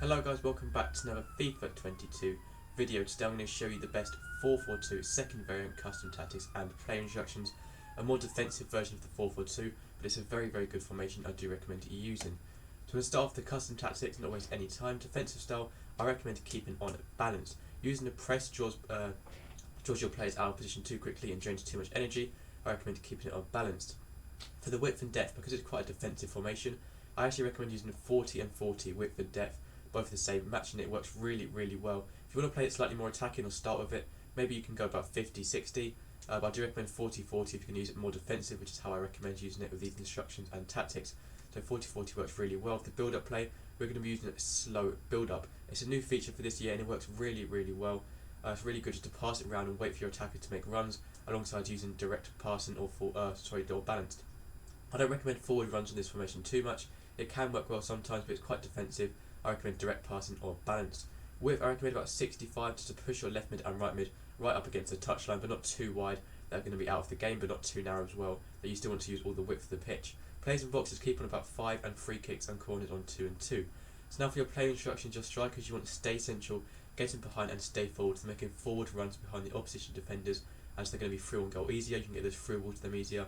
Hello guys, welcome back to another FIFA 22 video. Today I'm going to show you the best 4-4-2 second variant custom tactics and player instructions. A more defensive version of the 4-4-2, but it's a very good formation I do recommend you using. So to start off the custom tactics, not waste any time. Defensive style, I recommend keeping on balance. Using the press draws your players out of position too quickly and drains too much energy. I recommend keeping it unbalanced. For the width and depth, because it's quite a defensive formation, I actually recommend using 40 and 40 width and depth. Both the same, matching it works really well. If you want to play it slightly more attacking or start with it, maybe you can go about 50-60, but I do recommend 40-40 if you can use it more defensive, which is how I recommend using it with these instructions and tactics. So 40-40 works really well. For the build-up play, we're going to be using a slow build-up. It's a new feature for this year and it works really well. It's really good just to pass it around and wait for your attacker to make runs, alongside using direct passing or balanced. I don't recommend forward runs in this formation too much. It can work well sometimes, but it's quite defensive. I recommend direct passing or balance. Width, I recommend about 65 just to push your left mid and right mid right up against the touchline, but not too wide. They're going to be out of the game, but not too narrow as well. That you still want to use all the width of the pitch. Players and boxes keep on about 5 and free kicks and corners on 2 and 2. So now for your player instructions, your strikers, you want to stay central, get in behind and stay forward. So making forward runs behind the opposition defenders, as they're going to be through and goal easier. You can get those through ball to them easier.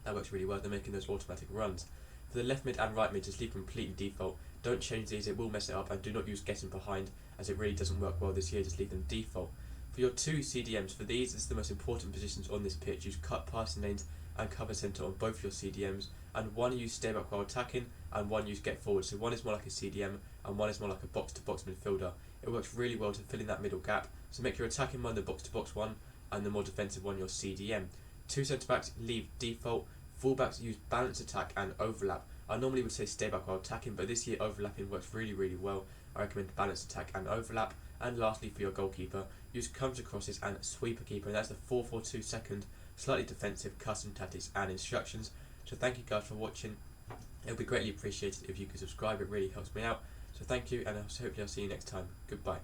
That works really well. They're making those automatic runs. For the left mid and right mid, just leave completely default. Don't change these, it will mess it up, and do not use getting behind, as it really doesn't work well this year. Just leave them default. For your two CDMs, for these, this is the most important positions on this pitch. Use cut passing lanes and cover centre on both your CDMs, and one use stay back while attacking, and one use get forward. So one is more like a CDM, and one is more like a box-to-box midfielder. It works really well to fill in that middle gap. So make your attacking one the box-to-box one, and the more defensive one your CDM. Two centre backs leave default. Fullbacks use balance attack and overlap. I normally would say stay back while attacking, but this year overlapping works really well. I recommend balance attack and overlap. And lastly, for your goalkeeper, use counter crosses and sweeper keeper, and that's the 4-4-2 second, slightly defensive custom tactics and instructions. So thank you guys for watching. It would be greatly appreciated if you could subscribe, it really helps me out. So thank you, and hopefully I'll see you next time. Goodbye.